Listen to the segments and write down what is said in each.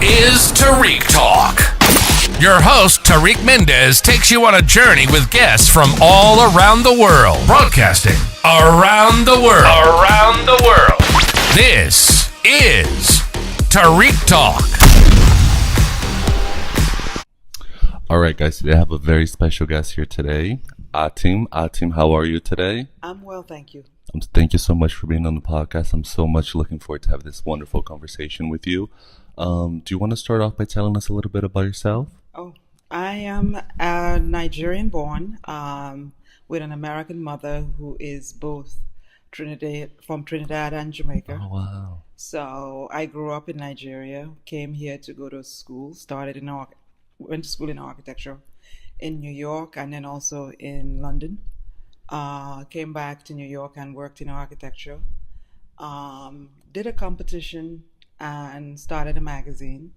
is Tarik Talk. Your host, Tarik Mendez, takes you on a journey with guests from all around the world. Broadcasting around the world. Around the world. This is Tarik Talk. All right, guys, we have a very special guest here today. Atim, how are you today? I'm well, thank you. Thank you so much for being on the podcast. I'm so much looking forward to have this wonderful conversation with you. Do you want to start off by telling us a little bit about yourself? Oh, I am a Nigerian-born with an American mother who is both from Trinidad and Jamaica. Oh, wow. So I grew up in Nigeria, came here to go to school, went to school in architecture in New York and then also in London. Came back to New York and worked in architecture. Did a competition and started a magazine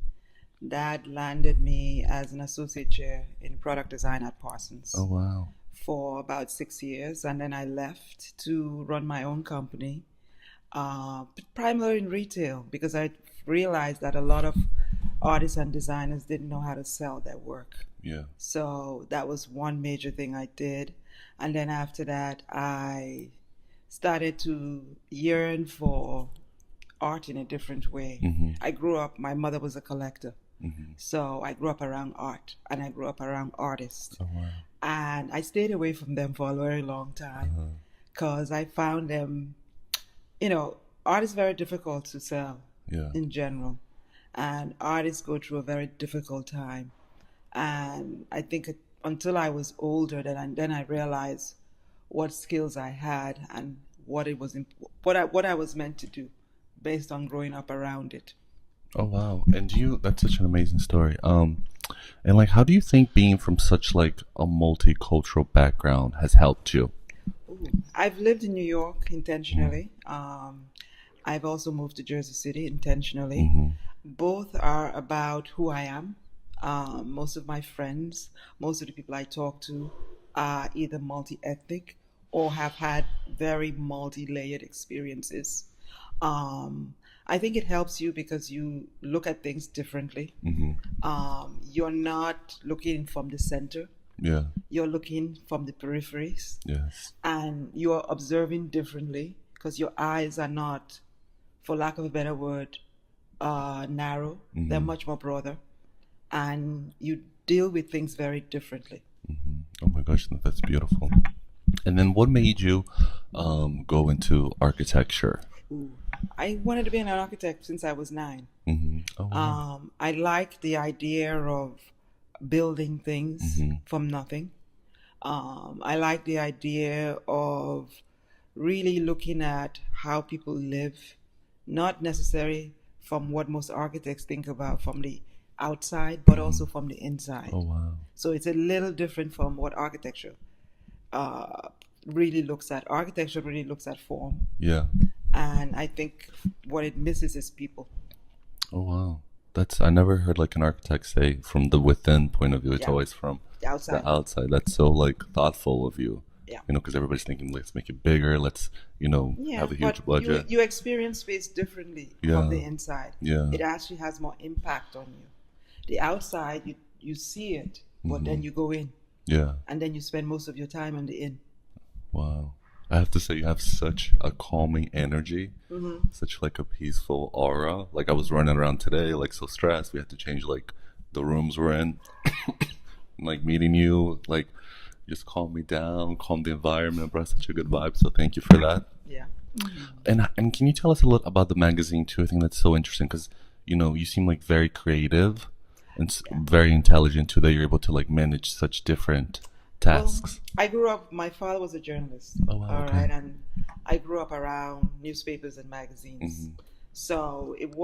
that landed me as an associate chair in product design at Parsons. Oh, wow. For about 6 years, and then I left to run my own company, primarily in retail, because I realized that a lot of artists and designers didn't know how to sell their work. Yeah. So that was one major thing I did. And then after that, I started to yearn for art in a different way. Mm-hmm. I grew up, my mother was a collector. Mm-hmm. So I grew up around art and I grew up around artists. Oh, wow. And I stayed away from them for a very long time because I found them, art is very difficult to sell in general. And artists go through a very difficult time. And I think until I was older, then I realized what skills I had and what I was meant to do based on growing up around it. Oh, wow. And that's such an amazing story. And like, how do you think being from such like a multicultural background has helped you? I've lived in New York intentionally. I've also moved to Jersey City intentionally. Mm-hmm. Both are about who I am. Most of my friends, most of the people I talk to are either multi-ethnic or have had very multi-layered experiences. I think it helps you because you look at things differently. Mm-hmm. You're not looking from the center. Yeah. You're looking from the peripheries. Yes. And you're observing differently because your eyes are not, for lack of a better word, narrow. Mm-hmm. They're much more broader. And you deal with things very differently. Mm-hmm. Oh my gosh, that's beautiful. And then what made you go into architecture? I wanted to be an architect since I was 9. Mm-hmm. Oh, wow. I like the idea of building things from nothing. I like the idea of really looking at how people live, not necessarily from what most architects think about from the outside, but also from the inside. Oh, wow. So it's a little different from what architecture really looks at. Architecture really looks at form. Yeah. And I think what it misses is people. Oh, wow. I never heard like an architect say from the within point of view. It's always from the outside. That's so like thoughtful of you. Yeah. Because everybody's thinking, let's make it bigger. Let's, have a huge budget. You experience space differently from the inside. Yeah. It actually has more impact on you. The outside, you see it, but then you go in. Yeah. And then you spend most of your time on the in. Wow. I have to say, you have such a calming energy, such like a peaceful aura. Like I was running around today, like so stressed. We had to change like the rooms we're in. Like meeting you, like just calm me down, calm the environment, brought such a good vibe. So thank you for that. Yeah. And can you tell us a little about the magazine too? I think that's so interesting because, you seem like very creative and very intelligent too, that you're able to like manage such different tasks. Well, I grew up, my father was a journalist. Oh, wow, all okay. right, and I grew up around newspapers and magazines. So it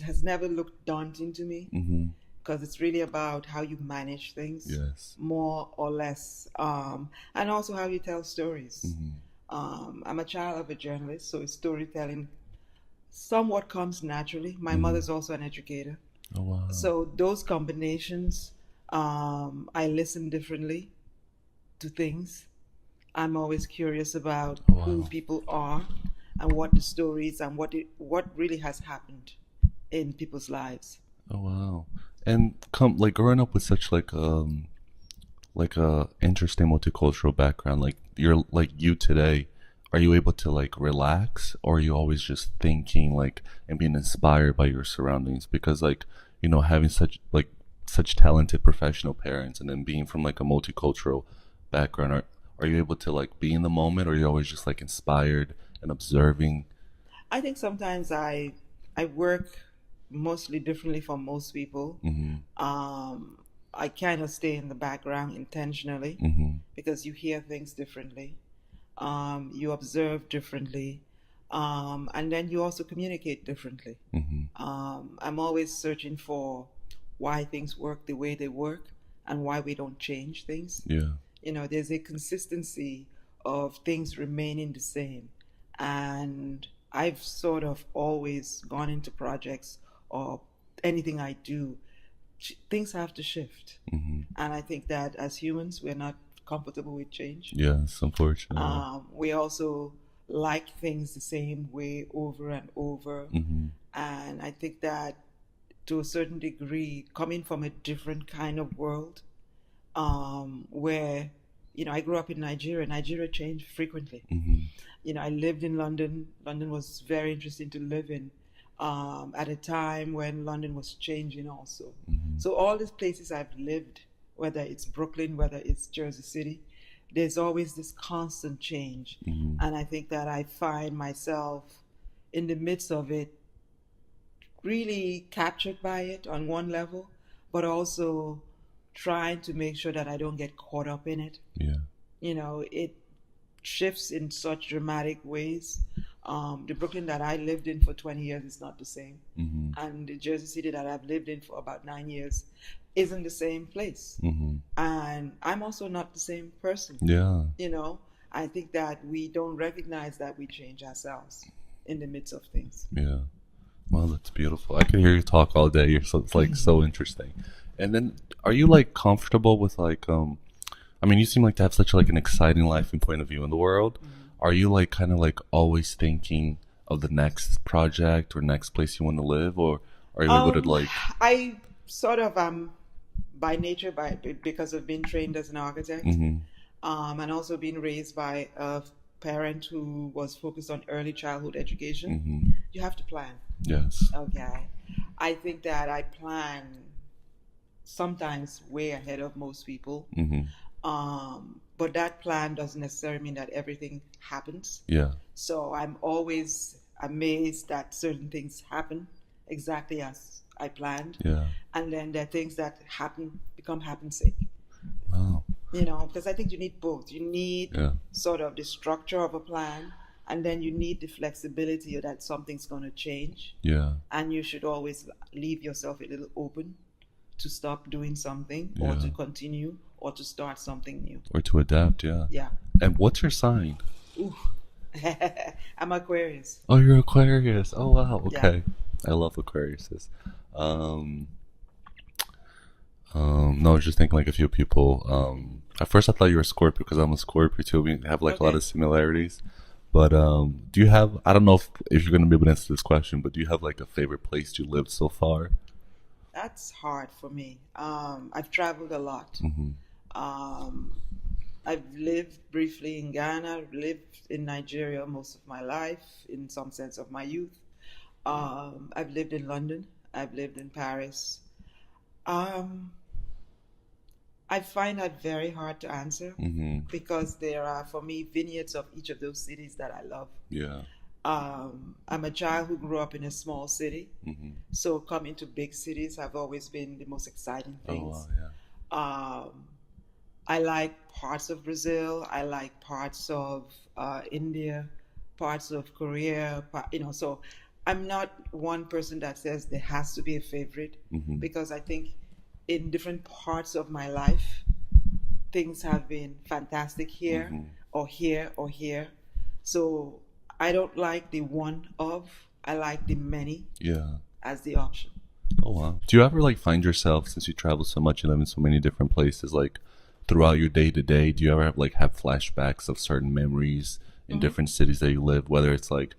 has never looked daunting to me because it's really about how you manage things, more or less, and also how you tell stories. I'm a child of a journalist, so storytelling somewhat comes naturally. My mother's also an educator. Oh, wow. So those combinations, I listen differently to things. I'm always curious about who people are and what the stories and what really has happened in people's lives. Oh wow! And like growing up with such like a interesting multicultural background, like you're like you today, are you able to like relax, or are you always just thinking like and being inspired by your surroundings? Because like, you know, having such talented professional parents and then being from like a multicultural background, are you able to like be in the moment, or are you always just like inspired and observing? I think sometimes I work mostly differently from most people. I kind of stay in the background intentionally because you hear things differently, you observe differently, and then you also communicate differently. I'm always searching for why things work the way they work and why we don't change things. Yeah. You know, there's a consistency of things remaining the same. And I've sort of always gone into projects or anything I do, things have to shift. And I think that as humans, we're not comfortable with change. Yes, unfortunately. We also like things the same way over and over. And I think that to a certain degree, coming from a different kind of world, where, you know, I grew up in Nigeria. Nigeria changed frequently. You know, I lived in London. London was very interesting to live in at a time when London was changing also. So all these places I've lived, whether it's Brooklyn, whether it's Jersey City, there's always this constant change. And I think that I find myself in the midst of it, really captured by it on one level, but also trying to make sure that I don't get caught up in it. Yeah. You know, it shifts in such dramatic ways. The Brooklyn that I lived in for 20 years is not the same. And the Jersey City that I've lived in for about 9 years isn't the same place. And I'm also not the same person. Yeah. You know, I think that we don't recognize that we change ourselves in the midst of things. Yeah. Well, that's beautiful. I can hear you talk all day. It's like so interesting. And then, are you like comfortable with like, I mean, you seem like to have such like an exciting life and point of view in the world. Are you like kind of like always thinking of the next project or next place you want to live, or are you able to like? I sort of am by nature, because of being trained as an architect, and also being raised by a parent who was focused on early childhood education. You have to plan. Yes. Okay. I think that I plan sometimes way ahead of most people. But that plan doesn't necessarily mean that everything happens. Yeah. So I'm always amazed that certain things happen exactly as I planned. Yeah. And then there are things that become happen-sake. Wow. You know, because I think you need both. You need sort of the structure of a plan, and then you need the flexibility that something's going to change. Yeah. And you should always leave yourself a little open to stop doing something or to continue or to start something new. Or to adapt, Yeah. And what's your sign? Ooh. I'm Aquarius. Oh, you're Aquarius. Oh, wow. Okay. Yeah. I love Aquariuses. No, I was just thinking like a few people. At first I thought you were a Scorpio because I'm a Scorpio too. We have like a lot of similarities. But do you have, I don't know if you're going to be able to answer this question, but do you have like a favorite place you lived so far? That's hard for me. I've traveled a lot. I've lived briefly in Ghana. I've lived in Nigeria most of my life, in some sense of my youth. I've lived in London. I've lived in Paris. I find that very hard to answer because there are, for me, vignettes of each of those cities that I love. Yeah. I'm a child who grew up in a small city, so coming to big cities have always been the most exciting things. Oh, wow, yeah. I like parts of Brazil. I like parts of India, parts of Korea. So I'm not one person that says there has to be a favorite because I think in different parts of my life, things have been fantastic here or here or here. So I don't like the one of, I like the many as the option. Oh, wow. Do you ever like find yourself, since you travel so much and live in so many different places, like throughout your day to day, do you ever have flashbacks of certain memories in different cities that you live, whether it's like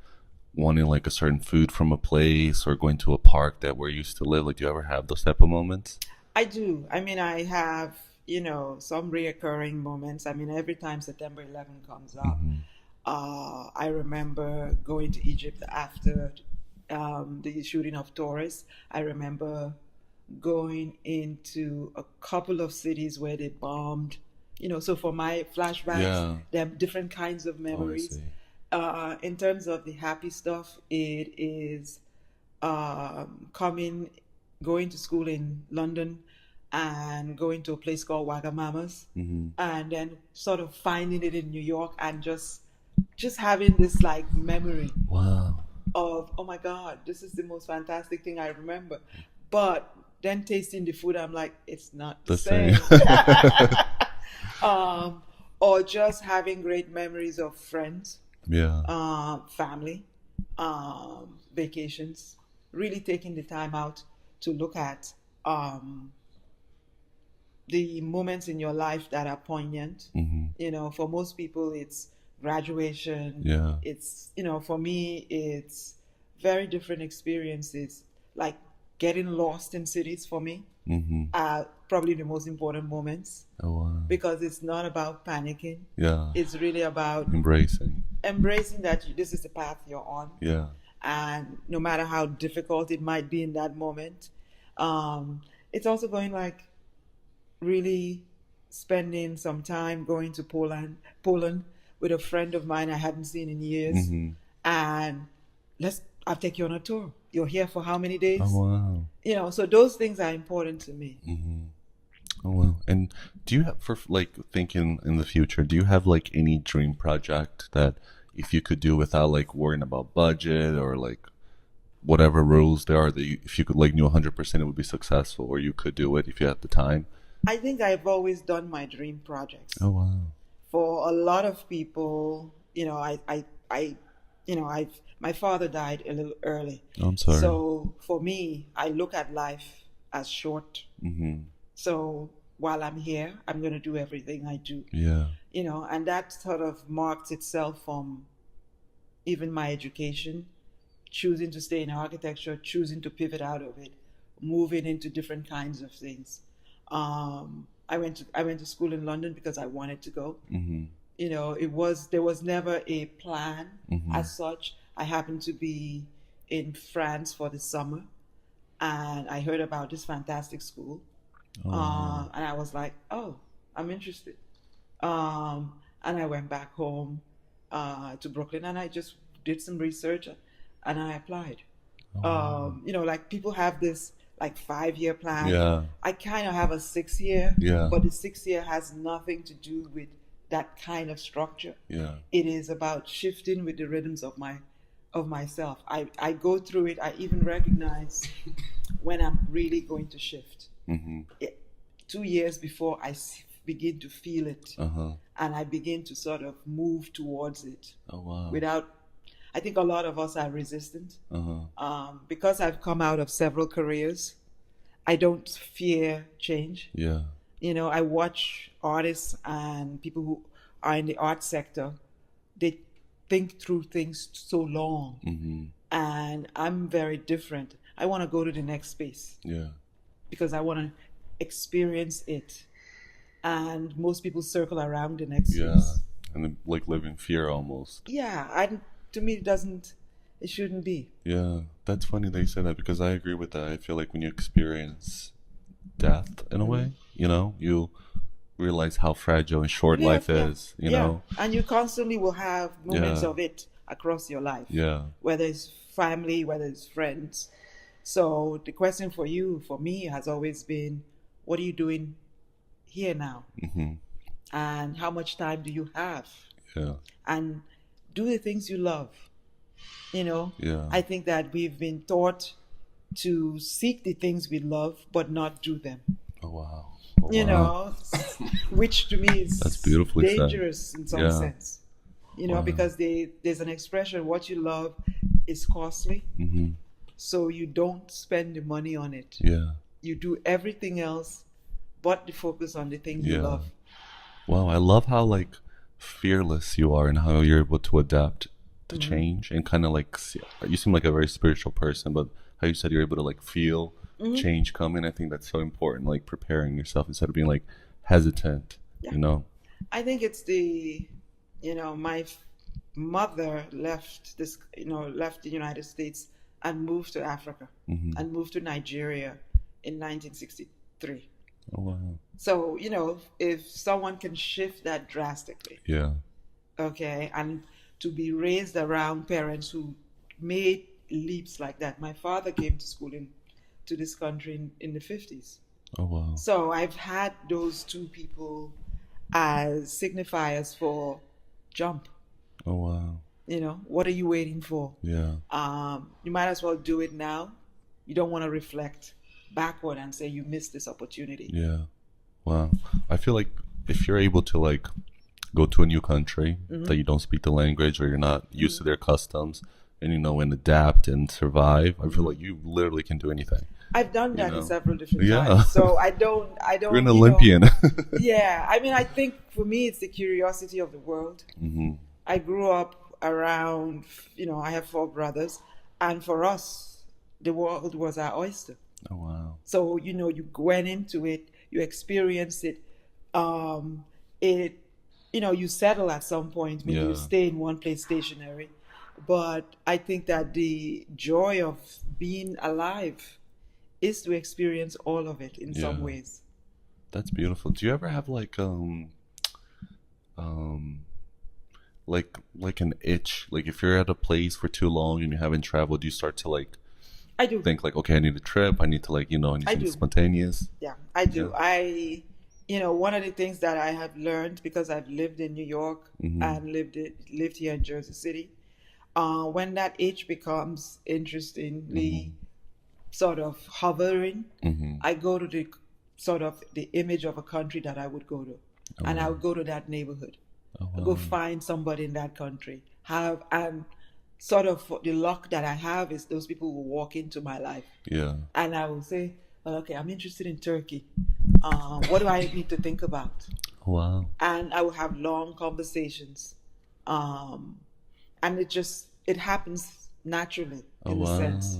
wanting like a certain food from a place or going to a park that where you used to live? Like, do you ever have those type of moments? I do. I mean, I have, some reoccurring moments. I mean, every time September 11 comes up, I remember going to Egypt after the shooting of Taurus. I remember going into a couple of cities where they bombed. So for my flashbacks, there are different kinds of memories. In terms of the happy stuff, it is going to school in London and going to a place called Wagamama's, and then sort of finding it in New York and just having this like memory of, oh my God, this is the most fantastic thing I remember. But then tasting the food, I'm like, it's not the same. Or just having great memories of friends, family, vacations, really taking the time out to look at the moments in your life that are poignant. For most people, it's graduation. It's, for me, it's very different experiences, like getting lost in cities for me are probably the most important moments. Because it's not about panicking. It's really about embracing that this is the path you're on. And no matter how difficult it might be in that moment, it's also going like really spending some time going to Poland with a friend of mine I hadn't seen in years, and I'll take you on a tour. You're here for how many days? So those things are important to me. And do you have, for like thinking in the future, do you have like any dream project that if you could do without like worrying about budget or like whatever rules there are, that if you could like knew 100% it would be successful, or you could do it if you had the time? I think I've always done my dream projects. For a lot of people, my father died a little early. I'm sorry. So for me, I look at life as short. So while I'm here, I'm going to do everything I do. And that sort of marked itself from even my education, choosing to stay in architecture, choosing to pivot out of it, moving into different kinds of things. I went to school in London because I wanted to go. There was never a plan as such. I happened to be in France for the summer, and I heard about this fantastic school. And I was like, oh, I'm interested. And I went back home to Brooklyn, and I just did some research, and I applied. Like people have this like 5-year plan. I kind of have a 6-year, but the 6-year has nothing to do with that kind of structure. It is about shifting with the rhythms of myself. I go through it. I even recognize when I'm really going to shift. 2 years before I begin to feel it, and I begin to sort of move towards it. I think a lot of us are resistant. Because I've come out of several careers, I don't fear change. I watch artists and people who are in the art sector. They think through things so long, and I'm very different. I want to go to the next space because I want to experience it, and most people circle around the next space. And then, like live in fear almost. To me, it shouldn't be. That's funny that you said that, because I agree with that. I feel like when you experience death in a way, you realize how fragile and short life is, you know? And you constantly will have moments of it across your life. Whether it's family, whether it's friends. So the question for me has always been, what are you doing here now? And how much time do you have? And do the things you love. I think that we've been taught to seek the things we love but not do them. Which to me is that's beautifully dangerous in some sense. Because there's an expression, what you love is costly. So you don't spend the money on it. You do everything else but the focus on the things you love. Wow, I love how like fearless you are and how you're able to adapt to change and kind of like you seem like a very spiritual person, but how you said you're able to like feel change coming, I think that's so important, like preparing yourself instead of being like hesitant. Yeah. You know, I think it's my mother left left the United States and moved to Africa and moved to Nigeria in 1963. Oh wow. So if someone can shift that drastically, okay, and to be raised around parents who made leaps like that. My father came to school to this country in the 50s. Oh wow. So I've had those two people as signifiers for jump. Oh wow. What are you waiting for? Yeah. You might as well do it now. You don't want to reflect backward and say you missed this opportunity. Yeah. Wow. I feel like if you're able to like go to a new country that you don't speak the language or you're not used to their customs and and adapt and survive, I feel like you literally can do anything. I've done that in several different times. So I don't You're an Olympian. Yeah. I mean, I think for me it's the curiosity of the world. I grew up around, I have 4 brothers, and for us the world was our oyster. Oh wow. So you went into it, you experienced it, you settle at some point, maybe you stay in one place stationary, but I think that the joy of being alive is to experience all of it in some ways. That's beautiful. Do you ever have like like an itch, like if you're at a place for too long and you haven't traveled, do you start to like I do think like, okay, I need a trip, I need to like I need something spontaneous? Yeah, I do. One of the things that I have learned, because I've lived in New York and lived here in Jersey City, when that itch becomes interestingly sort of hovering, I go to the image of a country that I would go to, and I would go to that neighborhood. I go find somebody in that country. And sort of the luck that I have is those people will walk into my life. Yeah. And I will say, well, okay, I'm interested in Turkey. What do I need to think about? Wow. And I will have long conversations. And it happens naturally in a sense.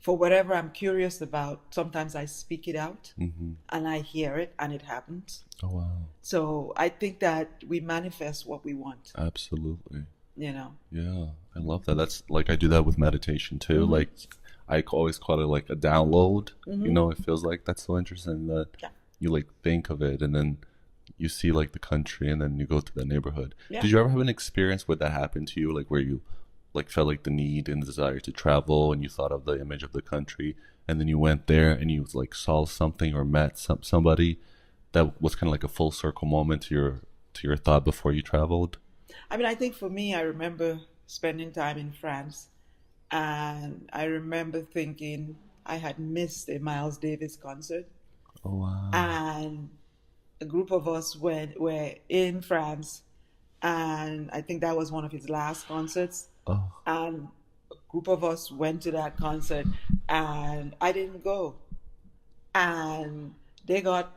For whatever I'm curious about, sometimes I speak it out and I hear it and it happens. Oh, wow. So I think that we manifest what we want. Absolutely. Yeah, I love that. That's like, I do that with meditation too. Like I always call it like a download. It feels like that's so interesting that you like think of it and then you see like the country and then you go to the neighborhood. Did you ever have an experience where that happened to you, like where you like felt like the need and desire to travel and you thought of the image of the country and then you went there and you like saw something or met somebody that was kind of like a full circle moment to your thought before you traveled? I mean, I think for me, I remember spending time in France and I remember thinking I had missed a Miles Davis concert. Oh, wow. And a group of us were in France and I think that was one of his last concerts. Oh. And a group of us went to that concert and I didn't go. And they got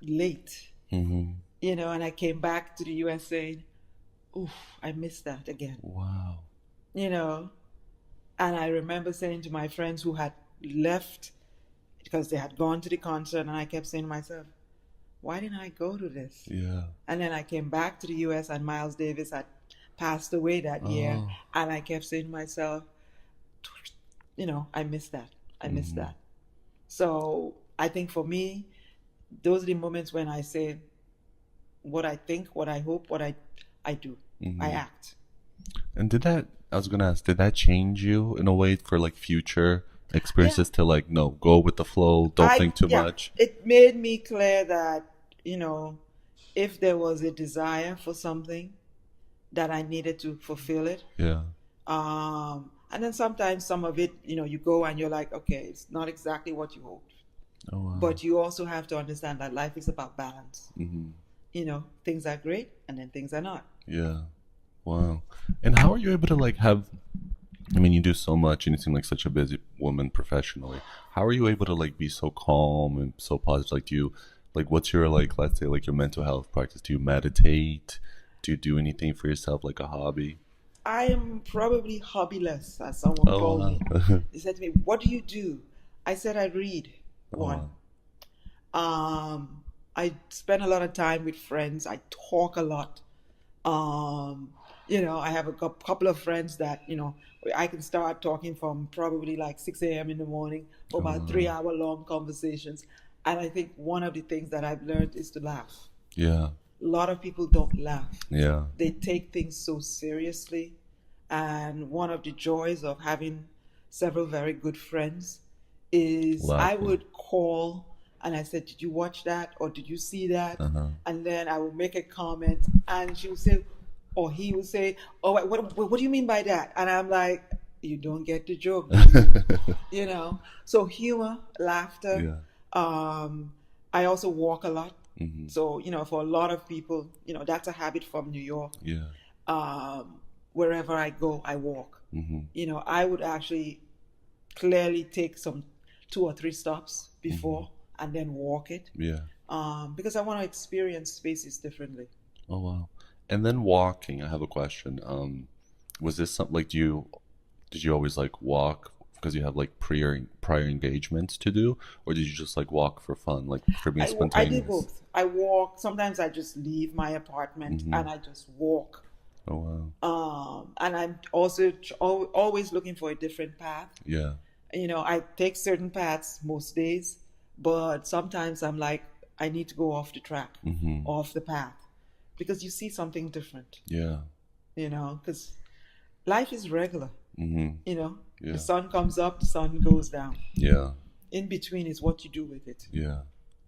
late, and I came back to the US saying, oof, I missed that again. Wow. And I remember saying to my friends who had left because they had gone to the concert, and I kept saying to myself, why didn't I go to this? Yeah. And then I came back to the US and Miles Davis had passed away that year. And I kept saying to myself, I missed that. I missed that. So I think for me, those are the moments when I say what I think, what I hope, what I do. I act. And did that change you in a way for like future experiences to like, no, go with the flow, don't think too much? It made me clear that, if there was a desire for something, that I needed to fulfill it. Yeah. And then sometimes some of it, you go and you're like, okay, it's not exactly what you hoped. Oh, wow. But you also have to understand that life is about balance. Things are great and then things are not. Yeah. Wow. And how are you able to like you do so much and you seem like such a busy woman professionally. How are you able to like be so calm and so positive? Like what's your like, let's say like your mental health practice? Do you meditate? Do you do anything for yourself, like a hobby? I am probably hobbyless, as someone called me. They said to me, "What do you do?" I said, "I read." One. I spend a lot of time with friends. I talk a lot. I have a couple of friends that, I can start talking from probably like 6 a.m. in the morning for about 3-hour long conversations. And I think one of the things that I've learned is to laugh. Yeah. A lot of people don't laugh. Yeah. They take things so seriously. And one of the joys of having several very good friends is I would call and I said, "Did you watch that? Or did you see that?" And then I would make a comment and she would say, or he would say, "Oh, what do you mean by that?" And I'm like, "You don't get the joke." So humor, laughter. Yeah. I also walk a lot. So, for a lot of people, that's a habit from New York. Yeah. Wherever I go, I walk. I would actually clearly take some 2 or 3 stops before and then walk it. Yeah. Because I want to experience spaces differently. Oh, wow. And then walking, I have a question. Was this something like, did you always like walk because you have like prior engagements to do, or did you just like walk for fun, like for being spontaneous? I did both. I walk. Sometimes I just leave my apartment and I just walk. Oh, wow. And I'm also always looking for a different path. Yeah. I take certain paths most days, but sometimes I'm like, I need to go off the track, off the path, because you see something different. Yeah. Because life is regular. Yeah. The sun comes up, the sun goes down. Yeah. In between is what you do with it. Yeah.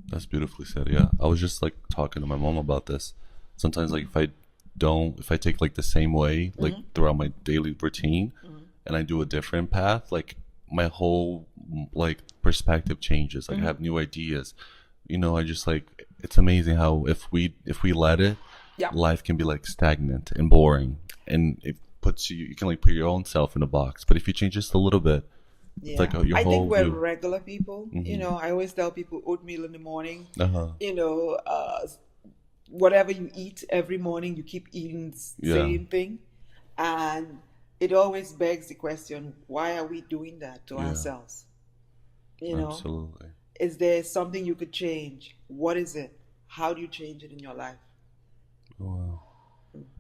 That's beautifully said. Yeah. I was just like talking to my mom about this. Sometimes like if I take like the same way, like throughout my daily routine and I do a different path, like my whole like perspective changes. Like I have new ideas. I just like, it's amazing how if we let it, life can be like stagnant and boring, and it puts you can like put your own self in a box. But if you change just a little bit, it's like your I whole think we're view. regular people. I always tell people oatmeal in the morning. Whatever you eat every morning, you keep eating the same thing, and it always begs the question: why are we doing that to ourselves? Absolutely. Is there something you could change? What is it? How do you change it in your life? Wow.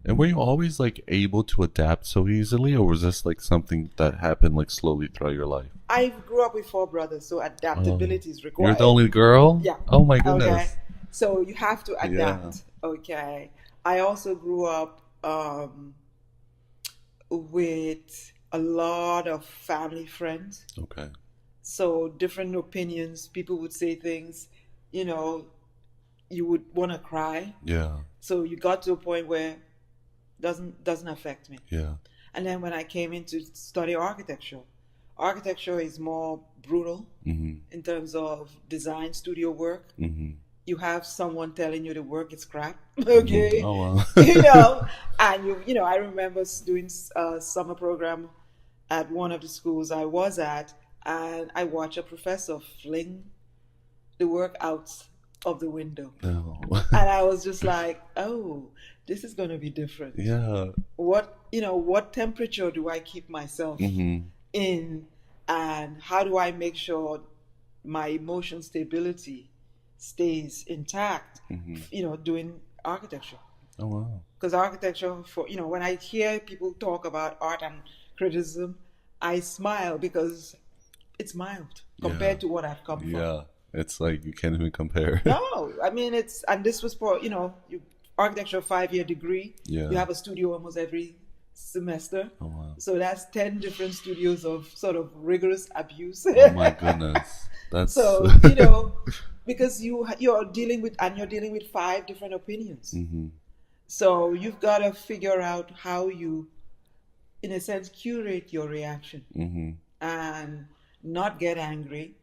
And were you always like able to adapt so easily, or was this like something that happened like slowly throughout your life? I grew up with 4 brothers, so adaptability is required. You're the only girl? Yeah. Oh my goodness. Okay. So you have to adapt. Okay. I also grew up with a lot of family friends. Okay. So different opinions. People would say things, you would want to cry. Yeah. So you got to a point where doesn't affect me. Yeah. And then when I came in to study architecture is more brutal in terms of design studio work. You have someone telling you the work is crap. Okay. Oh, wow. And I remember doing a summer program at one of the schools I was at, and I watched a professor fling the work out of the window. No. And I was just like, oh, this is going to be different. Yeah. What temperature do I keep myself in, and how do I make sure my emotion stability stays intact, doing architecture. Oh, wow. Because architecture, when I hear people talk about art and criticism, I smile because it's mild compared to what I've come from. Yeah. It's like you can't even compare. No, I mean, and this was for, architecture 5-year degree. Yeah. You have a studio almost every semester. Oh, wow. So that's 10 different studios of sort of rigorous abuse. Oh my goodness. That's so, because you're dealing with 5 different opinions. So you've got to figure out how you, in a sense, curate your reaction and not get angry,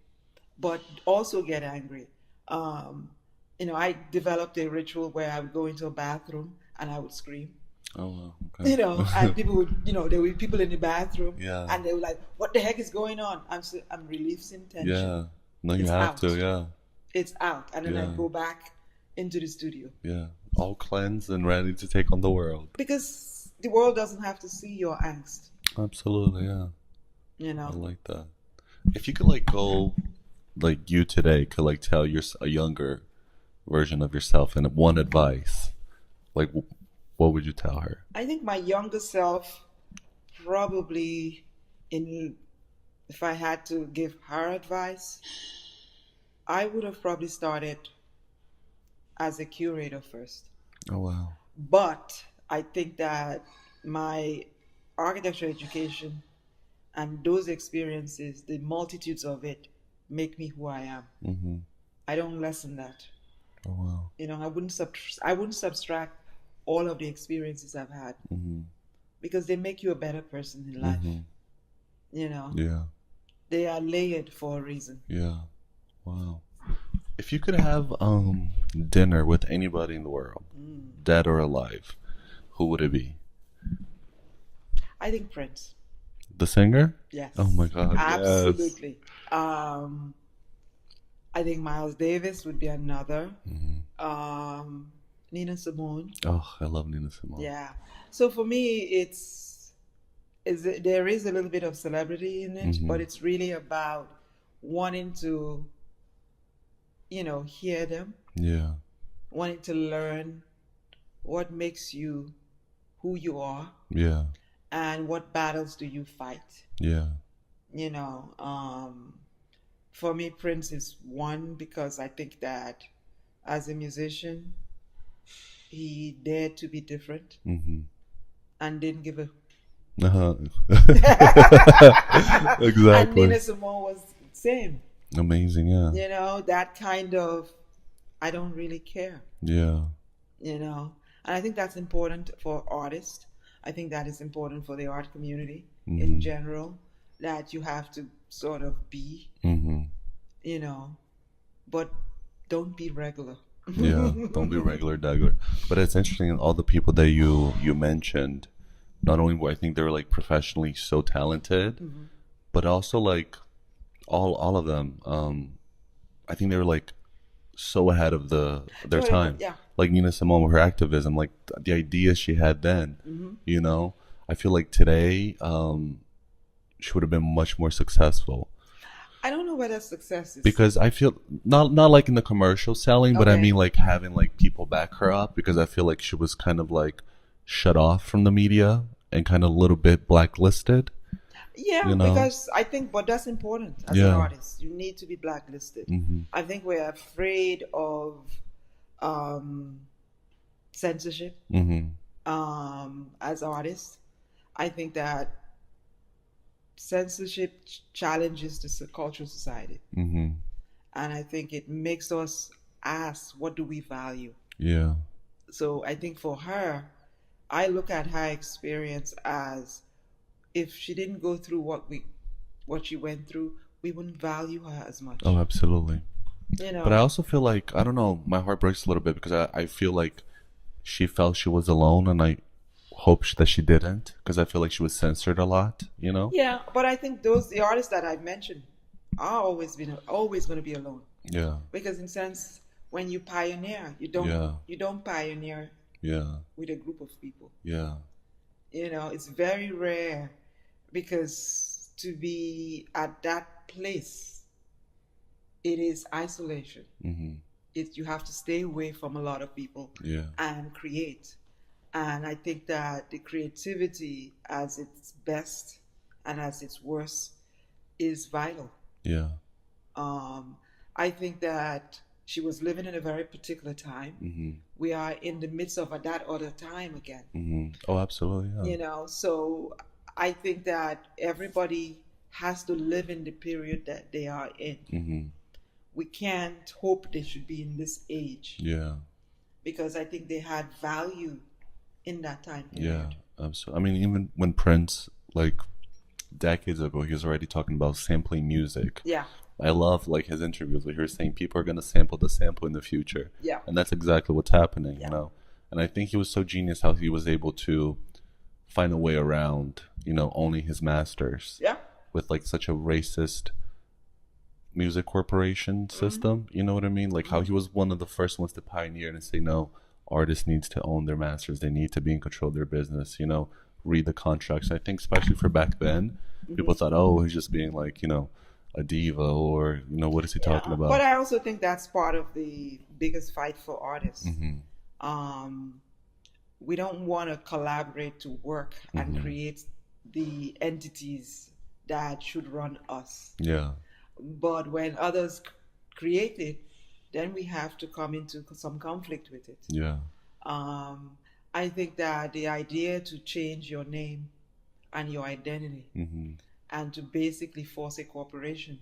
but also get angry. I developed a ritual where I would go into a bathroom and I would scream. Oh, wow. Okay. And people would, there would be people in the bathroom, yeah, and they were like, "What the heck is going on?" I'm releasing tension. Yeah, no, you have to. Yeah, it's out, and then I go back into the studio. Yeah, all cleansed and ready to take on the world. Because the world doesn't have to see your angst. Absolutely, yeah. You know, I like that. If you could like go, like you today could like tell a younger version of yourself and one advice, like what would you tell her? I think my younger self probably, if I had to give her advice, I would have probably started as a curator first. Oh wow. But I think that my architecture education and those experiences, the multitudes of it, make me who I am. Mm-hmm. I don't lessen that. Oh wow. You know, I wouldn't subtract all of the experiences I've had, mm-hmm. because they make you a better person in life. Mm-hmm. You know. Yeah. They are layered for a reason. Yeah. Wow. If you could have dinner with anybody in the world, dead or alive, who would it be? I think Prince. The singer? Yes. Oh my God. Absolutely. Yes. I think Miles Davis would be another. Mm-hmm. Nina Simone. Oh, I love Nina Simone. Yeah. So for me, there is a little bit of celebrity in it, mm-hmm. but it's really about wanting to, hear them. Yeah. Wanting to learn what makes you who you are. Yeah. And what battles do you fight? Yeah. For me, Prince is one, because I think that as a musician, he dared to be different, mm-hmm. and didn't give a... Uh-huh. Exactly. And Nina Simone was the same. Amazing, yeah. That kind of, I don't really care. Yeah. And I think that's important for artists. I think that is important for the art community mm-hmm. in general, that you have to sort of be, mm-hmm. But don't be regular. Yeah, don't be regular. But it's interesting, all the people that you mentioned, not only were I think they were like professionally so talented, mm-hmm. but also like all of them, I think they were like so ahead of their time. Yeah. Like Nina Simone with her activism, like the ideas she had then, mm-hmm. I feel like today she would have been much more successful. I don't know whether success is, because I feel not like in the commercial selling, but I mean like having like people back her up, because I feel like she was kind of like shut off from the media and kind of a little bit blacklisted. Yeah, because I think, but that's important as an artist. You need to be blacklisted. Mm-hmm. I think we're afraid of censorship mm-hmm. As artists. I think that censorship challenges the cultural society. Mm-hmm. And I think it makes us ask, what do we value? Yeah. So I think for her, I look at her experience as, if she didn't go through what she went through, we wouldn't value her as much. Oh, absolutely. But I also feel like, I don't know, my heart breaks a little bit, because I feel like she felt she was alone, and I hope that she didn't, because I feel like she was censored a lot, Yeah, but I think the artists that I've mentioned are always going to be alone. Yeah. Because in a sense, when you pioneer, you don't pioneer with a group of people. Yeah. It's very rare, because to be at that place, it is isolation. Mm-hmm. You have to stay away from a lot of people and create. And I think that the creativity, as its best and as its worst, is vital. Yeah. I think that she was living in a very particular time. Mm-hmm. We are in the midst of that other time again. Mm-hmm. Oh, absolutely. Yeah. So I think that everybody has to live in the period that they are in. Mm-hmm. We can't hope they should be in this age. Yeah. Because I think they had value in that time period. Yeah, absolutely. I mean, even when Prince, like decades ago, he was already talking about sampling music. Yeah. I love like his interviews where he was saying people are going to sample the sample in the future. Yeah. And that's exactly what's happening, And I think he was so genius how he was able to find a way around, owning his masters. Yeah. With like such a racist music corporation system, you know what I mean? Like how he was one of the first ones to pioneer and say, no, artists needs to own their masters. They need to be in control of their business, you know, read the contracts. I think especially for back then, people thought, oh, he's just being like, you know, a diva, or, you know, what is he talking about? But I also think that's part of the biggest fight for artists. We don't want to collaborate to work and create the entities that should run us. Yeah. But when others create it, then we have to come into some conflict with it. Yeah. I think that the idea to change your name and your identity and to basically force a corporation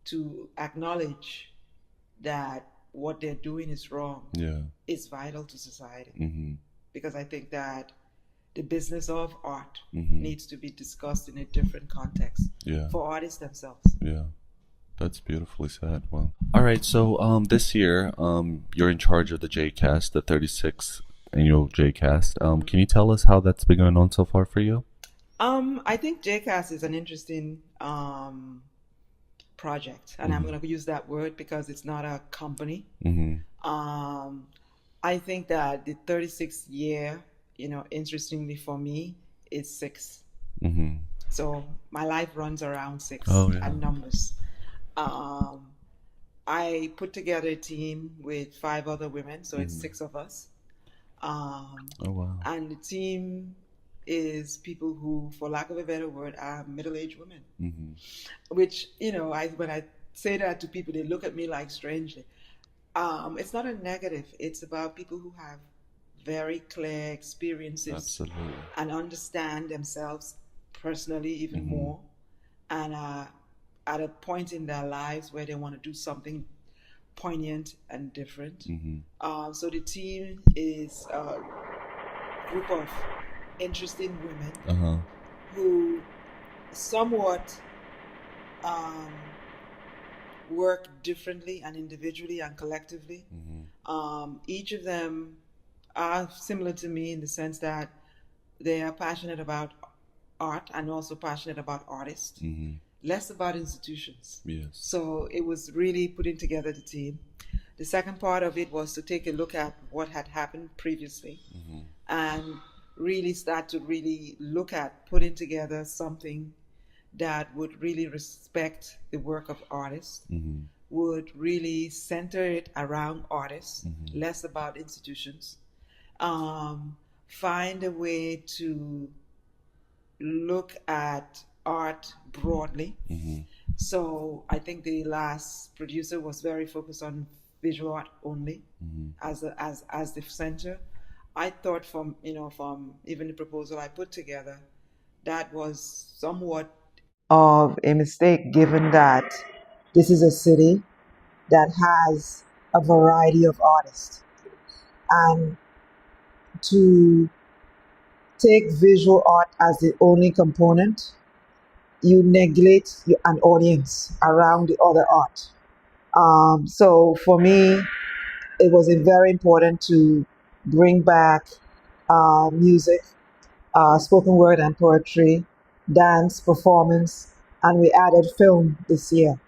to acknowledge that what they're doing is wrong is vital to society. Because I think that the business of art needs to be discussed in a different context for artists themselves. Yeah. That's beautifully said. Well, all right. So this year, you're in charge of the JCast, the 36th annual JCast. Can you tell us how that's been going on so far for you? I think JCast is an interesting project, and I'm going to use that word because it's not a company. I think that the 36th year, you know, interestingly for me, is 6. So my life runs around 6 and numbers. I put together a team with 5 other women, so it's 6 of us. And the team is people who, for lack of a better word, are middle-aged women. Which, you know, when I say that to people, they look at me like strangely. It's not a negative. It's about people who have very clear experiences and understand themselves personally even more, and at a point in their lives where they want to do something poignant and different. So the team is a group of interesting women who somewhat work differently and individually and collectively. Each of them are similar to me in the sense that they are passionate about art and also passionate about artists, less about institutions. So it was really putting together the team. The second part of it was to take a look at what had happened previously and really start to really look at putting together something that would really respect the work of artists, would really center it around artists, less about institutions, find a way to look at art broadly. So I think the last producer was very focused on visual art only as the center. I thought from even the proposal I put together, that was somewhat of a mistake, given that this is a city that has a variety of artists. And to take visual art as the only component, you neglect an audience around the other art. So for me, it was very important to bring back music, spoken word and poetry, dance, performance, and we added film this year.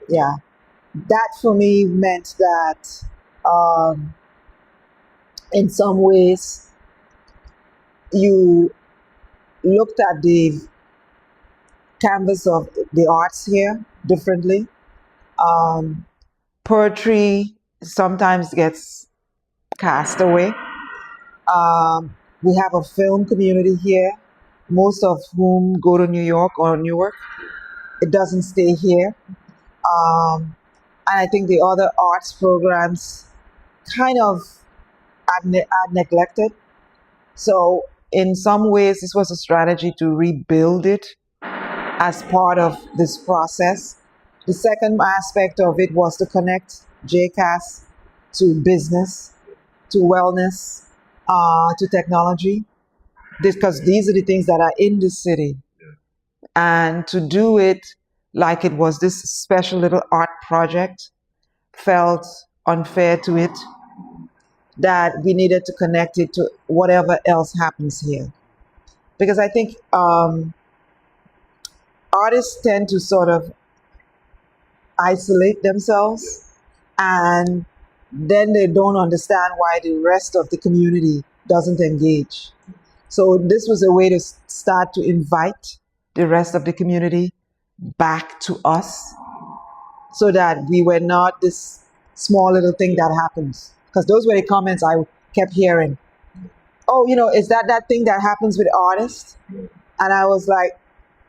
Yeah, that for me meant that in some ways you looked at the canvas of the arts here differently. Poetry sometimes gets cast away. We have a film community here, most of whom go to New York or Newark. It doesn't stay here. And I think the other arts programs kind of are neglected. So in some ways, this was a strategy to rebuild it as part of this process. The second aspect of it was to connect JCAS to business, to wellness, to technology, because these are the things that are in the city. And to do it like it was this special little art project felt unfair to it, that we needed to connect it to whatever else happens here. Because I think artists tend to sort of isolate themselves and then they don't understand why the rest of the community doesn't engage. So this was a way to start to invite the rest of the community back to us, so that we were not this small little thing that happens. Because those were the comments I kept hearing. Oh, is that thing that happens with artists? And I was like,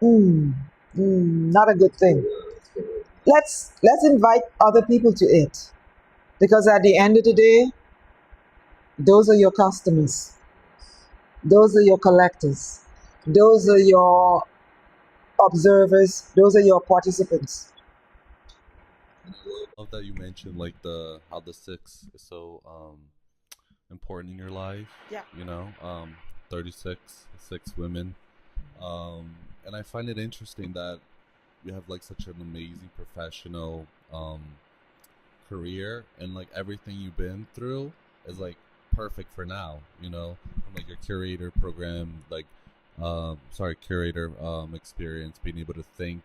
not a good thing. Let's invite other people to it. Because at the end of the day, those are your customers. Those are your collectors. Those are your observers. Those are your participants. I love that you mentioned like how the six is so important in your life. Yeah. 36, 6 women. And I find it interesting that you have like such an amazing professional career, and like everything you've been through is like perfect for now, from like your curator program, like curator experience, being able to think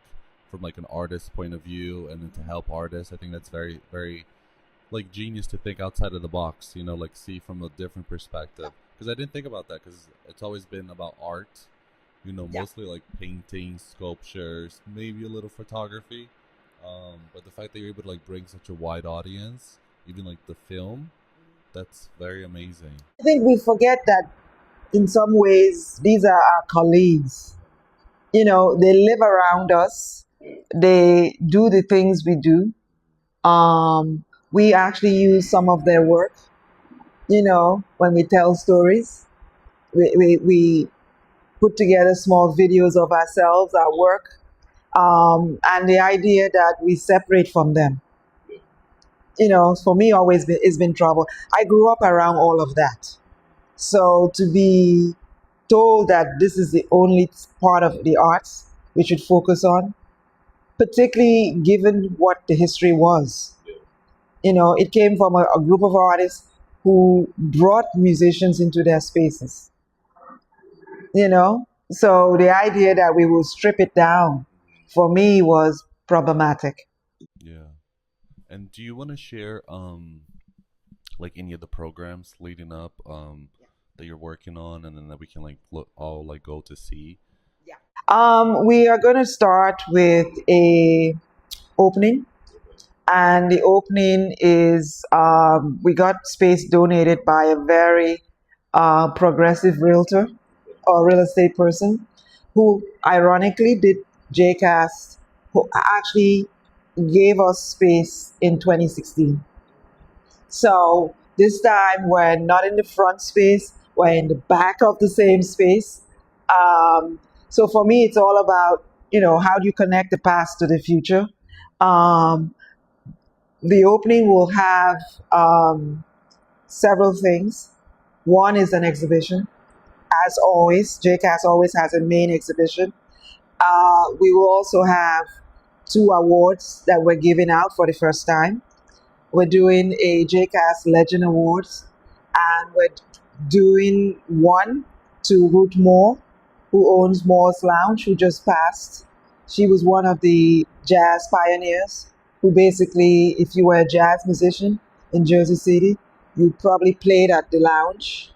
from like an artist's point of view and then to help artists. I think that's very, very like genius to think outside of the box, like see from a different perspective, because I didn't think about that, because it's always been about art, mostly like painting, sculptures, maybe a little photography, but the fact that you're able to like bring such a wide audience, even like the film, that's very amazing. I think we forget that in some ways these are our colleagues. They live around us. They do the things we do. We actually use some of their work, when we tell stories. We put together small videos of ourselves, our work, and the idea that we separate from them. For me, it's been trouble. I grew up around all of that. So to be told that this is the only part of the arts we should focus on, particularly given what the history was. It came from a group of artists who brought musicians into their spaces. So the idea that we will strip it down, for me, was problematic. Yeah. And do you want to share like any of the programs leading up that you're working on, and then that we can like all like go to see? Yeah. We are going to start with a opening, and the opening is we got space donated by a very progressive realtor or real estate person who ironically did JCast, who actually gave us space in 2016. So this time we're not in the front space, we're in the back of the same space. So for me, it's all about, how do you connect the past to the future? The opening will have several things. One is an exhibition. As always, JCast always has a main exhibition. We will also have 2 awards that we're giving out for the first time. We're doing a JCast Legend Awards, and we're doing one to Ruth Moore, who owns Moore's Lounge, who just passed. She was one of the jazz pioneers who basically, if you were a jazz musician in Jersey City, you probably played at the lounge.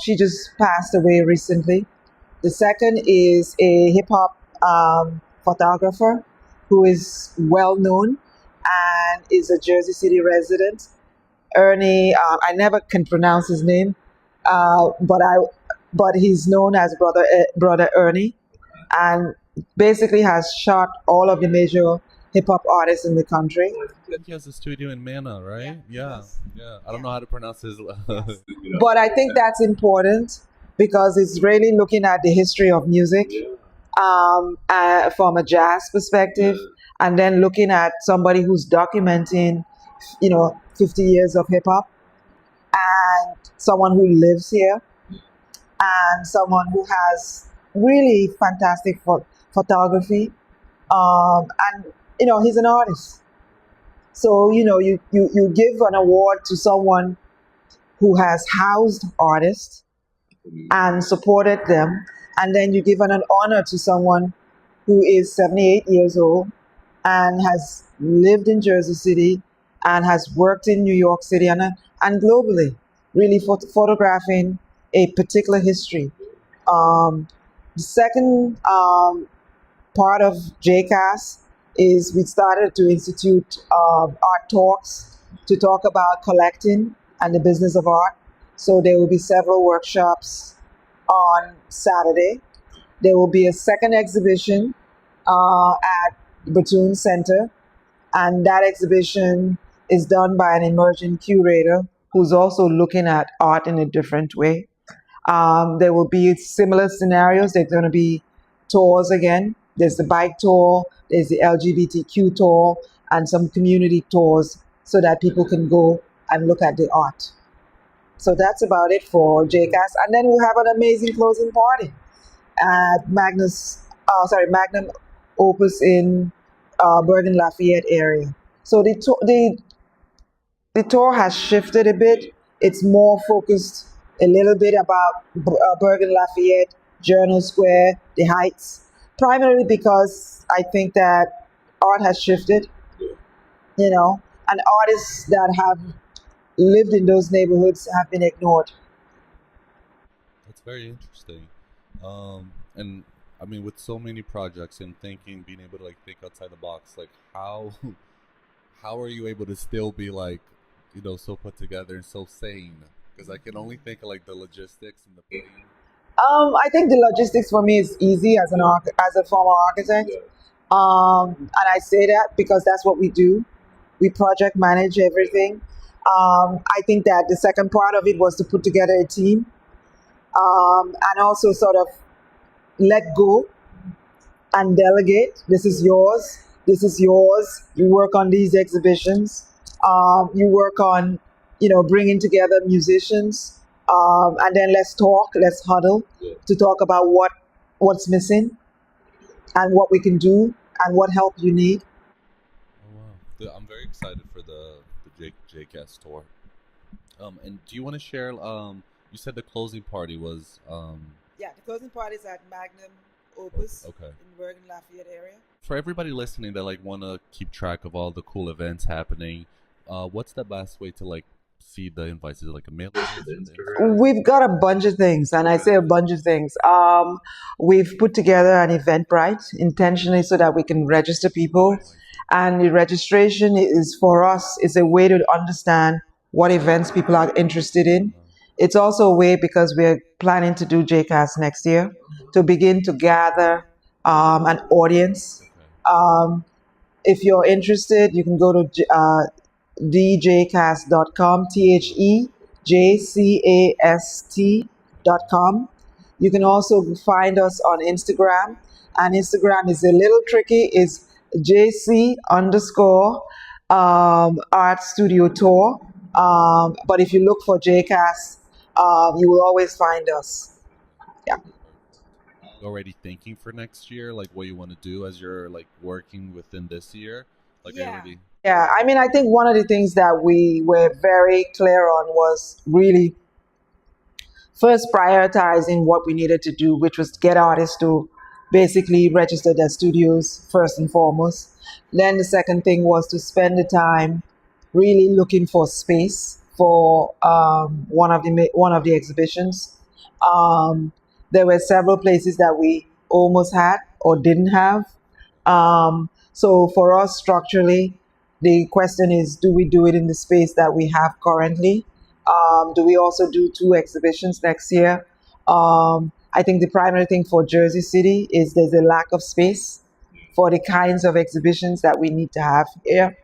She just passed away recently. The second is a hip-hop photographer who is well known and is a Jersey City resident. Ernie, I never can pronounce his name, but he's known as Brother Ernie, and basically has shot all of the major hip-hop artists in the country. I think he has a studio in Mana, right? Yeah. I don't know how to pronounce his. But I think that's important because it's really looking at the history of music from a jazz perspective, and then looking at somebody who's documenting, 50 years of hip-hop, and someone who lives here, and someone who has really fantastic photography, and he's an artist. So you give an award to someone who has housed artists and supported them, and then you give an honor to someone who is 78 years old and has lived in Jersey City and has worked in New York City and globally, really photographing a particular history. The second part of JCAS is we started to institute art talks to talk about collecting and the business of art. So there will be several workshops on Saturday. There will be a second exhibition at Batoon Center, and that exhibition is done by an emerging curator who's also looking at art in a different way. There will be similar scenarios. There's going to be tours again. There's the bike tour, there's the LGBTQ tour, and some community tours so that people can go and look at the art. So that's about it for JCAS. And then we'll have an amazing closing party at Magnum Opus in Bergen Lafayette area. So the tour has shifted a bit. It's more focused a little bit about Bergen Lafayette, Journal Square, the Heights, primarily because I think that art has shifted, and artists that have lived in those neighborhoods have been ignored. That's very interesting. And I mean, with so many projects and being able to think outside the box, how are you able to still be so put together and so sane? Because I can only think of the logistics and the planning. I think the logistics for me is easy as a former architect. Yeah. And I say that because that's what we do. We project manage everything. I think that the second part of it was to put together a team, and also sort of let go and delegate. This is yours. This is yours. You work on these exhibitions. You work on, bringing together musicians. And then let's huddle to talk about what's missing and what we can do and what help you need. Oh wow! I'm very excited for the JCAS tour. And do you want to share? You said the closing party was. Yeah, the closing party is at Magnum Opus. Okay. In Bergen Lafayette area. For everybody listening that want to keep track of all the cool events happening, what's the best way to see the invites? Is it a mail? We've got a bunch of things, and I say a bunch of things. We've put together an Eventbrite intentionally so that we can register people, and the registration is for us is a way to understand what events people are interested in. It's also a way because we're planning to do JCAS next year to begin to gather an audience. If you're interested, you can go to djcast.com, THEJCAST.com. You can also find us on Instagram, and Instagram is a little tricky. It's JC_Art Studio Tour. But if you look for JCAS, you will always find us. Yeah. Already thinking for next year, what you want to do as you're working within this year? Yeah, I mean, I think one of the things that we were very clear on was really first prioritizing what we needed to do, which was get artists to basically register their studios first and foremost. Then the second thing was to spend the time really looking for space for one of the exhibitions. There were several places that we almost had or didn't have. So for us structurally, the question is, do we do it in the space that we have currently? Do we also do 2 exhibitions next year? I think the primary thing for Jersey City is there's a lack of space for the kinds of exhibitions that we need to have here.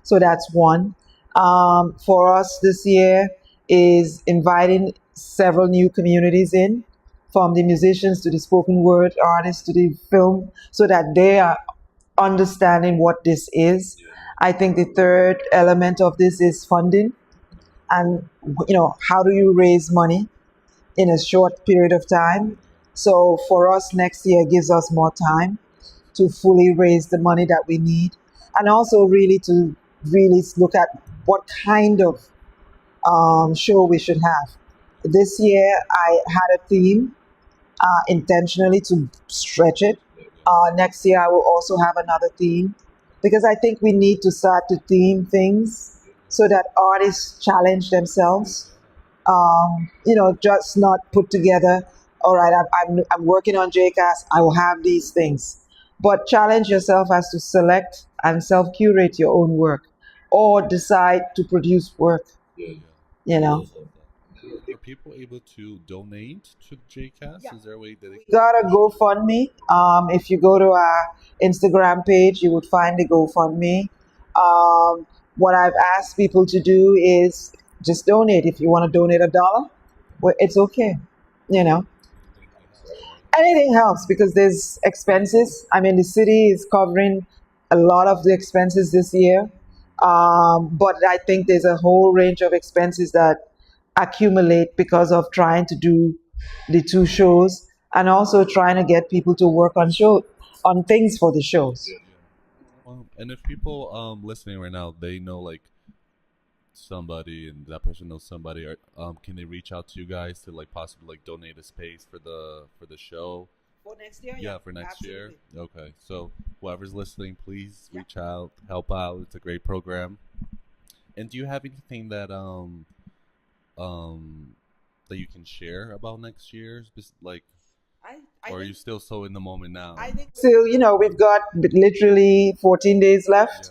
So that's one. For us this year is inviting several new communities in, from the musicians to the spoken word artists to the film, so that they are understanding what this is. I think the third element of this is funding. And, how do you raise money in a short period of time? So for us, next year gives us more time to fully raise the money that we need. And also really to look at what kind of show we should have. This year, I had a theme intentionally to stretch it. Next year, I will also have another theme. because I think we need to start to theme things so that artists challenge themselves. Just not put together, all right, I'm working on JCAS, I will have these things. But challenge yourself as to select and self curate your own work or decide to produce work, you know. Are people able to donate to JCast? Is there a way that they We got a GoFundMe. If you go to our Instagram page, you would find the GoFundMe. What I've asked people to do is just donate. If you want to donate $1, well, it's okay. You know, anything helps because there's expenses. I mean, the city is covering a lot of the expenses this year. But I think there's a whole range of expenses that accumulate because of trying to do the two shows and also trying to get people to work on things for the shows. And if people listening right now, they know like somebody and that person knows somebody, or can they reach out to you guys to like possibly like donate a space for the show? For next year? Yeah, for next absolutely. year. Okay, so whoever's listening, please reach out, help out. It's a great program. And do you have anything that that you can share about next year's, like, or are you still so in the moment now? I think still, we've got literally 14 days left.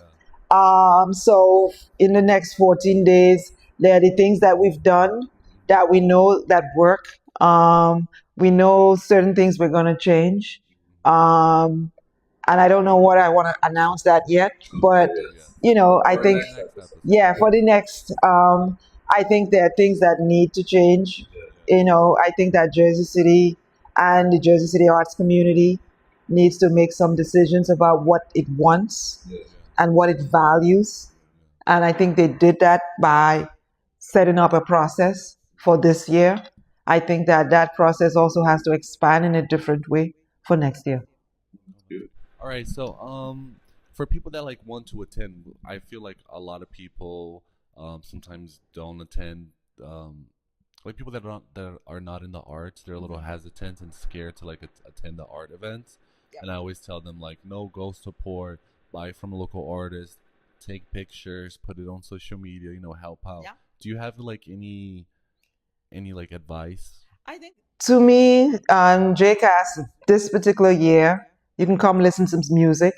So in the next 14 days, there are the things that we've done that we know that work. We know certain things we're going to change. And I don't know what I want to announce that yet, but I think, for the next, I think there are things that need to change. I think that Jersey City and the Jersey City arts community needs to make some decisions about what it wants and what it values. And I think they did that by setting up a process for this year. I think that process also has to expand in a different way for next year. All right, so for people that like want to attend, I feel like a lot of people sometimes don't attend. Like people that are not in the arts, they're a little hesitant and scared to like attend the art events. And I always tell them like, no, go support, buy from a local artist, take pictures, put it on social media, help out. Yeah. Do you have like any like advice? I think to me, JCast this particular year, you can come listen to some music.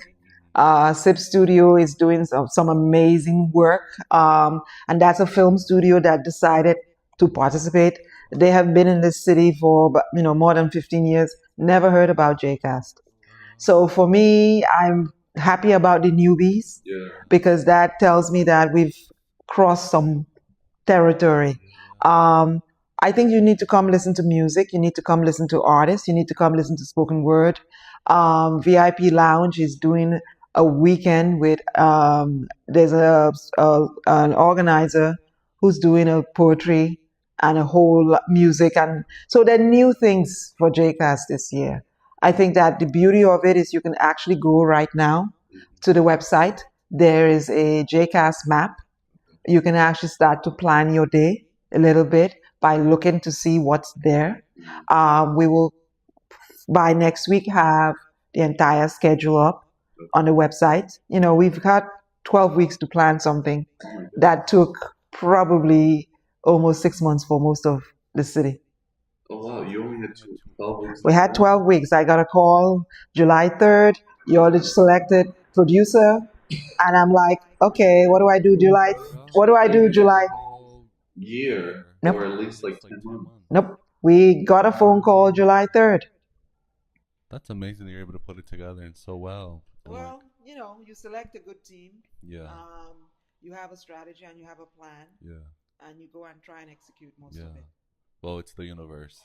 SIP Studio is doing some amazing work, and that's a film studio that decided to participate. They have been in this city for more than 15 years. Never heard about JCast. So for me, I'm happy about the newbies because that tells me that we've crossed some territory. I think you need to come listen to music. You need to come listen to artists. You need to come listen to spoken word. VIP Lounge is doing a weekend with, there's an organizer who's doing a poetry and a whole music. And so there are new things for JCast this year. I think that the beauty of it is you can actually go right now to the website. There is a JCast map. You can actually start to plan your day a little bit by looking to see what's there. We will, by next week, have the entire schedule up on the website. We've had 12 weeks to plan something that took probably almost 6 months for most of the city. Oh, wow. You only had 12 weeks? We had 12 weeks. I got a call July 3rd. You're the selected producer. And I'm like, okay, what do I do July? What do I do July? Year, nope. Or at least like 10 months. Nope. We got a phone call July 3rd. That's amazing that you're able to put it together and so well. Well, you select a good team. Yeah. You have a strategy and you have a plan. Yeah. And you go and try and execute most of it. Well, it's the universe.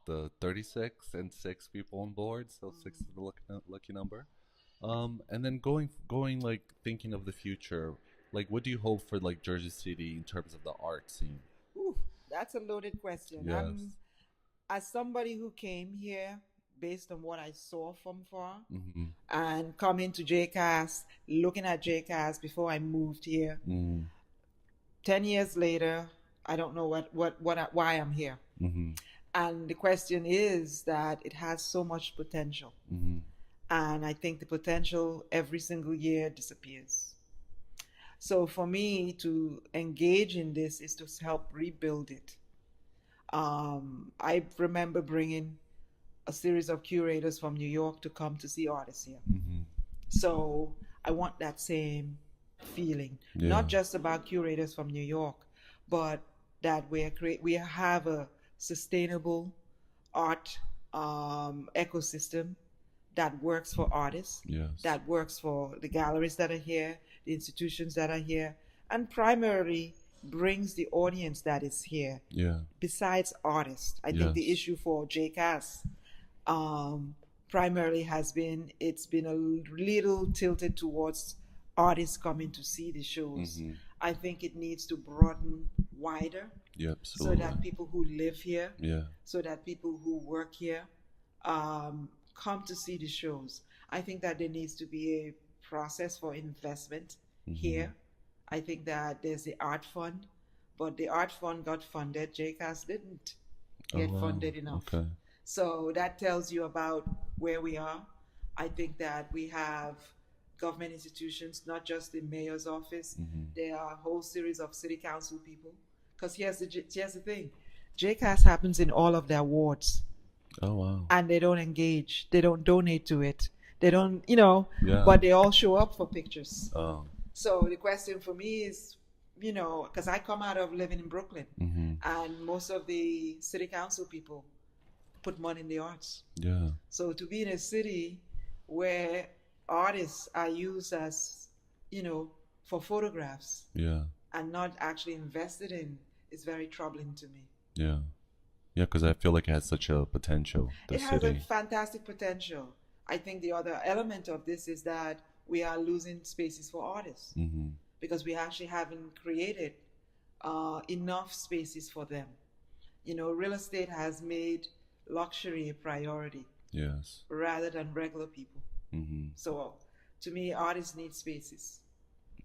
The 36 and 6 people on board, so 6 is the lucky number. And then going like thinking of the future, like what do you hope for like Jersey City in terms of the art scene? Ooh, that's a loaded question. Yes. As somebody who came here based on what I saw from far and coming to JCast, looking at JCast before I moved here, 10 years later, I don't know why I'm here. And the question is that it has so much potential. And I think the potential every single year disappears. So for me to engage in this is to help rebuild it. I remember bringing a series of curators from New York to come to see artists here. Mm-hmm. So I want that same feeling, not just about curators from New York, but that we have a sustainable art ecosystem that works for artists, that works for the galleries that are here, the institutions that are here, and primarily brings the audience that is here. Besides artists, I think the issue for JCAS primarily has been, it's been a little tilted towards artists coming to see the shows. I think it needs to broaden wider, so that people who live here, so that people who work here come to see the shows. I think that there needs to be a process for investment here. I think that there's the art fund, but the art fund got funded. JCAS didn't get funded enough. So that tells you about where we are. I think that we have government institutions, not just the mayor's office. There are a whole series of city council people. Because here's the thing. JCAS happens in all of their wards. And they don't engage. They don't donate to it. They don't, but they all show up for pictures. So the question for me is, because I come out of living in Brooklyn, and most of the city council people put money in the arts. So to be in a city where artists are used as, for photographs, and not actually invested in, is very troubling to me. Because I feel like it has such a potential. It has a fantastic potential. I think the other element of this is that we are losing spaces for artists because we actually haven't created enough spaces for them. Real estate has made luxury a priority rather than regular people. So to me, artists need spaces.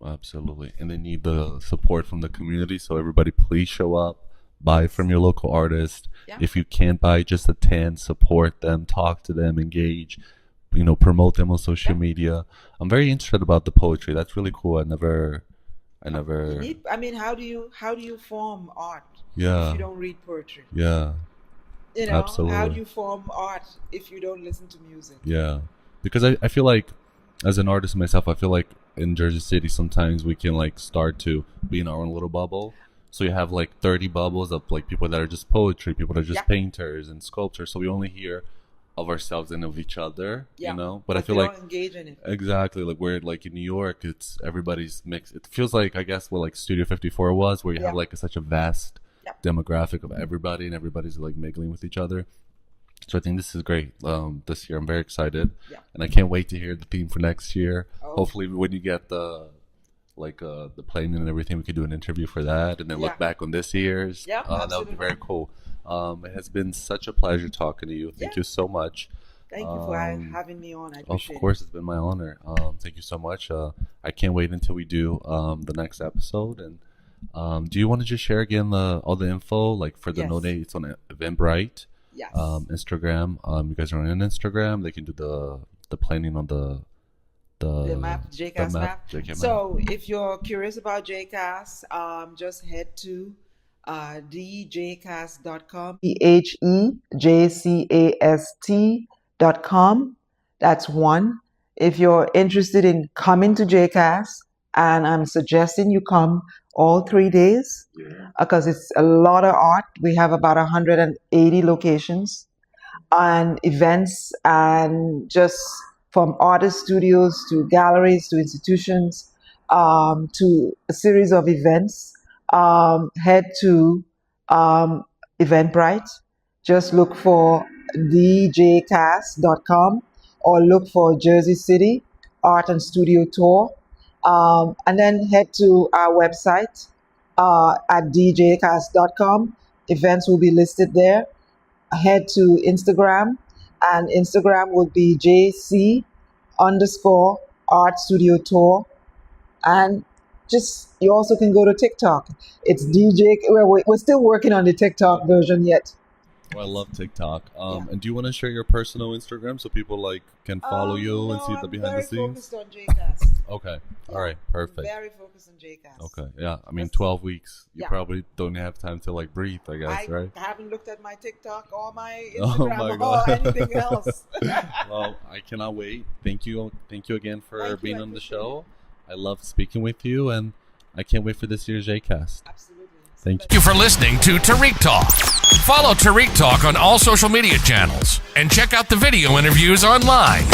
Absolutely. And they need the support from the community. So everybody, please show up. Buy from your local artist. If you can't buy, just attend, support them, talk to them, engage, promote them on social media. I'm very interested about the poetry. That's really cool. I never. How do you form art if you don't read poetry? Absolutely. How do you form art if you don't listen to music? Because I feel like, as an artist myself, I feel like in Jersey City sometimes we can start to be in our own little bubble. So you have 30 bubbles of people that are just poetry, people that are just painters and sculptors. So we only hear of ourselves and of each other, But I feel like engage in it. Exactly, we're in New York, it's everybody's mixed. It feels like, I guess, what Studio 54 was, where you have such a vast demographic of everybody, and everybody's mingling with each other. So I think this is great. This year I'm very excited, and I can't wait to hear the theme for next year. Hopefully, when you get the planning and everything, we could do an interview for that, and then look back on this year's. That would be very cool. It has been such a pleasure talking to you. Thank you so much. Thank you for having me on. I appreciate it. Of course, it's been my honor. Thank you so much. I can't wait until we do the next episode. And do you want to just share again all the info, for the donate? It's on Eventbrite. Instagram. You guys are on Instagram. They can do the planning on the map, JCAS map. So if you're curious about JCAS, just head to thejcast.com. thejcast.com. That's one. If you're interested in coming to JCAS, and I'm suggesting you come all 3 days because it's a lot of art. We have about 180 locations and events, and just from artist studios to galleries to institutions to a series of events. Head to Eventbrite. Just look for thejcast.com or look for Jersey City Art and Studio Tour. And then head to our website at djcast.com. Events will be listed there. Head to Instagram, and Instagram will be JC_Art Studio Tour. And you also can go to TikTok. It's DJ. We're still working on the TikTok version yet. Well, I love TikTok. And do you want to share your personal Instagram so people like can follow you and see the behind the scenes? Focused on JCast. Okay. All right. Perfect. Very focused on JCast. Okay. Yeah. I mean, 12 weeks. You probably don't have time to like breathe, I guess, right? I haven't looked at my TikTok or my Instagram or anything else. Well, I cannot wait. Thank you again for being on the show. I love speaking with you, and I can't wait for this year's JCast. Absolutely. Thank you for listening to Tarik Talk. Follow Tarik Talk on all social media channels and check out the video interviews online.